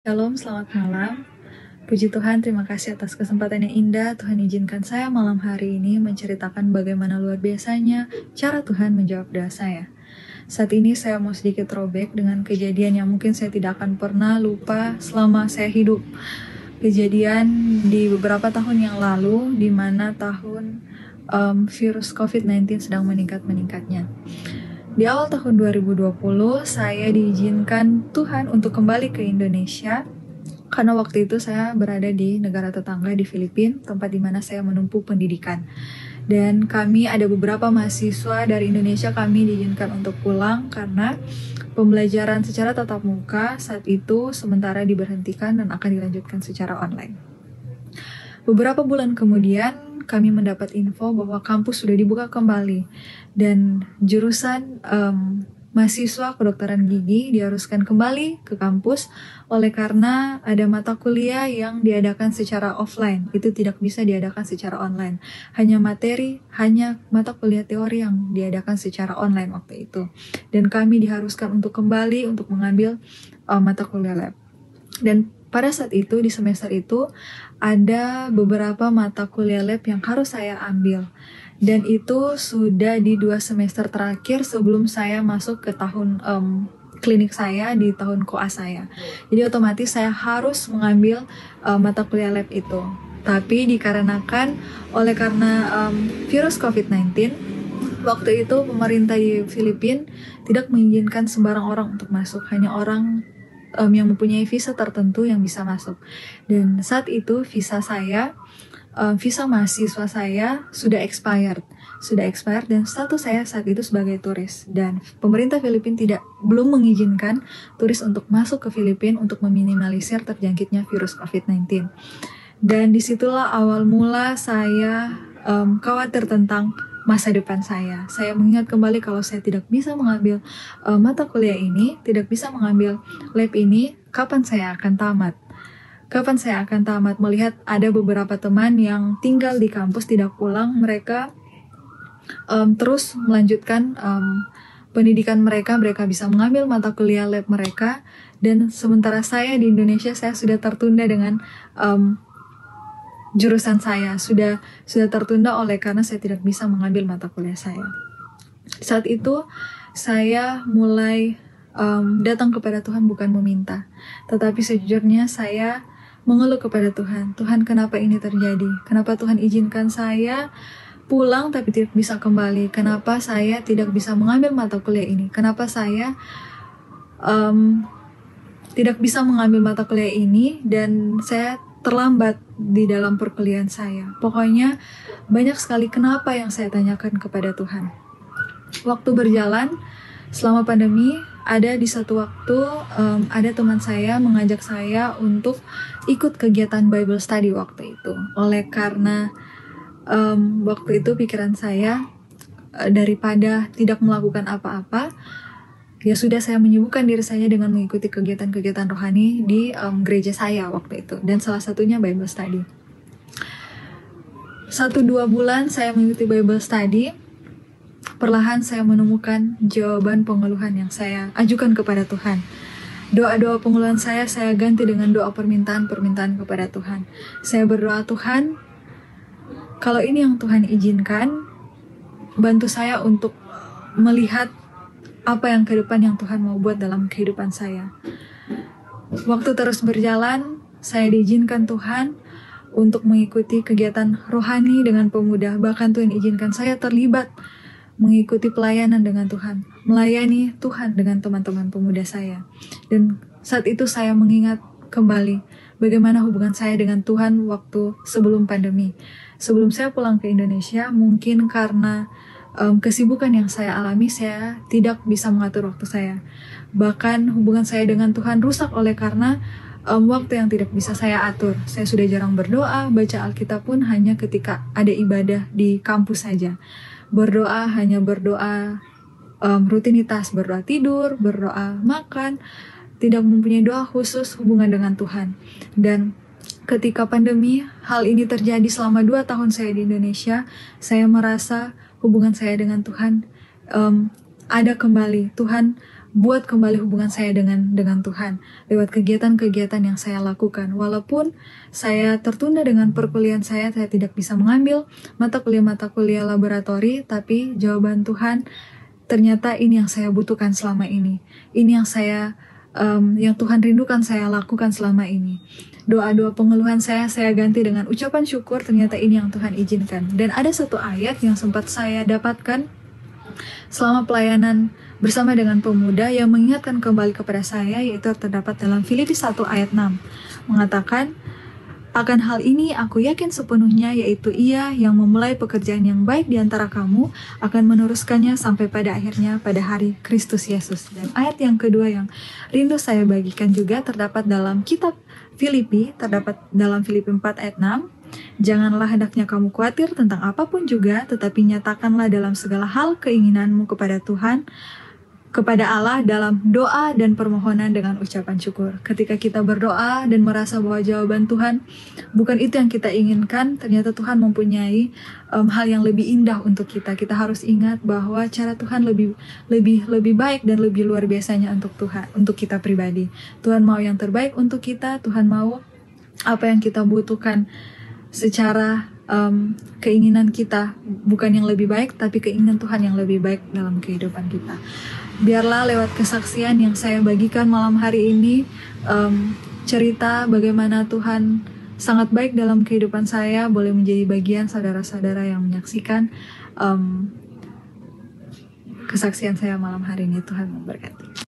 Shalom, selamat malam. Puji Tuhan, terima kasih atas kesempatan yang indah. Tuhan izinkan saya malam hari ini menceritakan bagaimana luar biasanya cara Tuhan menjawab doa saya. Saat ini saya mau sedikit throwback dengan kejadian yang mungkin saya tidak akan pernah lupa selama saya hidup. Kejadian di beberapa tahun yang lalu, di mana tahun virus COVID-19 sedang meningkat-meningkatnya. Di awal tahun 2020, saya diizinkan Tuhan untuk kembali ke Indonesia karena waktu itu saya berada di negara tetangga di Filipina, tempat di mana saya menempuh pendidikan. Dan kami ada beberapa mahasiswa dari Indonesia, kami diizinkan untuk pulang karena pembelajaran secara tatap muka saat itu sementara diberhentikan dan akan dilanjutkan secara online. Beberapa bulan kemudian kami mendapat info bahwa kampus sudah dibuka kembali dan jurusan mahasiswa kedokteran gigi diharuskan kembali ke kampus oleh karena ada mata kuliah yang diadakan secara offline, itu tidak bisa diadakan secara online. Hanya mata kuliah teori yang diadakan secara online waktu itu. Dan kami diharuskan untuk kembali untuk mengambil mata kuliah lab. Dan pada saat itu, di semester itu, ada beberapa mata kuliah lab yang harus saya ambil. Dan itu sudah di 2 semester terakhir sebelum saya masuk ke tahun klinik saya di tahun koas saya. Jadi otomatis saya harus mengambil mata kuliah lab itu. Tapi dikarenakan karena virus COVID-19, waktu itu pemerintah di Filipina tidak mengizinkan sembarang orang untuk masuk, hanya orang yang mempunyai visa tertentu yang bisa masuk. Dan saat itu visa mahasiswa saya sudah expired dan status saya saat itu sebagai turis. Dan pemerintah Filipina belum mengizinkan turis untuk masuk ke Filipina untuk meminimalisir terjangkitnya virus COVID-19. Dan disitulah awal mula saya khawatir tentang masa depan saya. Saya mengingat kembali kalau saya tidak bisa mengambil mata kuliah ini, tidak bisa mengambil lab ini, kapan saya akan tamat? Kapan saya akan tamat? Melihat ada beberapa teman yang tinggal di kampus tidak pulang, mereka terus melanjutkan pendidikan mereka bisa mengambil mata kuliah lab mereka, dan sementara saya di Indonesia, saya sudah tertunda dengan jurusan saya sudah tertunda oleh karena saya tidak bisa mengambil mata kuliah saya. Saat itu saya mulai datang kepada Tuhan bukan meminta, tetapi sejujurnya saya mengeluh kepada Tuhan. Tuhan, kenapa ini terjadi? Kenapa Tuhan izinkan saya pulang tapi tidak bisa kembali? Kenapa saya tidak bisa mengambil mata kuliah ini? Kenapa saya tidak bisa mengambil mata kuliah ini dan saya terlambat di dalam perkuliahan saya? Pokoknya banyak sekali kenapa yang saya tanyakan kepada Tuhan. Waktu berjalan selama pandemi, ada di satu waktu ada teman saya mengajak saya untuk ikut kegiatan Bible study waktu itu. Oleh karena waktu itu pikiran saya daripada tidak melakukan apa-apa, ya sudah, saya menyibukkan diri saya dengan mengikuti kegiatan-kegiatan rohani di gereja saya waktu itu. Dan salah satunya Bible study. 1-2 bulan saya mengikuti Bible study, perlahan saya menemukan jawaban pengeluhan yang saya ajukan kepada Tuhan. Doa-doa pengeluhan saya ganti dengan doa permintaan kepada Tuhan. Saya berdoa, Tuhan, kalau ini yang Tuhan izinkan, bantu saya untuk melihat apa yang ke depan yang Tuhan mau buat dalam kehidupan saya. Waktu terus berjalan, saya diizinkan Tuhan untuk mengikuti kegiatan rohani dengan pemuda. Bahkan Tuhan izinkan saya terlibat mengikuti pelayanan dengan Tuhan, melayani Tuhan dengan teman-teman pemuda saya. Dan saat itu saya mengingat kembali bagaimana hubungan saya dengan Tuhan waktu sebelum pandemi. Sebelum saya pulang ke Indonesia, mungkin karena kesibukan yang saya alami, saya tidak bisa mengatur waktu saya. Bahkan hubungan saya dengan Tuhan rusak oleh karena waktu yang tidak bisa saya atur. Saya sudah jarang berdoa, baca Alkitab pun hanya ketika ada ibadah di kampus saja. Hanya berdoa rutinitas, berdoa tidur, berdoa makan, tidak mempunyai doa khusus hubungan dengan Tuhan. Dan ketika pandemi, hal ini terjadi selama 2 tahun saya di Indonesia, saya merasa hubungan saya dengan Tuhan ada kembali. Tuhan buat kembali hubungan saya dengan Tuhan lewat kegiatan-kegiatan yang saya lakukan. Walaupun saya tertunda dengan perkuliahan saya tidak bisa mengambil mata kuliah laboratori, tapi jawaban Tuhan ternyata ini yang saya butuhkan selama ini. Ini yang Tuhan rindukan saya lakukan selama ini. Doa-doa pengeluhan saya ganti dengan ucapan syukur, ternyata ini yang Tuhan izinkan. Dan ada satu ayat yang sempat saya dapatkan selama pelayanan bersama dengan pemuda yang mengingatkan kembali kepada saya, yaitu terdapat dalam Filipi 1 ayat 6, mengatakan, akan hal ini aku yakin sepenuhnya, yaitu Ia yang memulai pekerjaan yang baik di antara kamu akan meneruskannya sampai pada akhirnya pada hari Kristus Yesus. Dan ayat yang kedua yang rindu saya bagikan juga terdapat dalam kitab Filipi, terdapat dalam Filipi 4 ayat 6. Janganlah hendaknya kamu khawatir tentang apapun juga, tetapi nyatakanlah dalam segala hal keinginanmu kepada Tuhan, kepada Allah dalam doa dan permohonan dengan ucapan syukur. Ketika kita berdoa dan merasa bahwa jawaban Tuhan bukan itu yang kita inginkan, ternyata Tuhan mempunyai hal yang lebih indah untuk kita. Kita harus ingat bahwa cara Tuhan lebih baik dan lebih luar biasanya untuk Tuhan, untuk kita pribadi. Tuhan mau yang terbaik untuk kita. Tuhan mau apa yang kita butuhkan secara keinginan kita, bukan yang lebih baik, tapi keinginan Tuhan yang lebih baik dalam kehidupan kita. Biarlah lewat kesaksian yang saya bagikan malam hari ini, cerita bagaimana Tuhan sangat baik dalam kehidupan saya boleh menjadi bagian saudara-saudara yang menyaksikan kesaksian saya malam hari ini. Tuhan memberkati.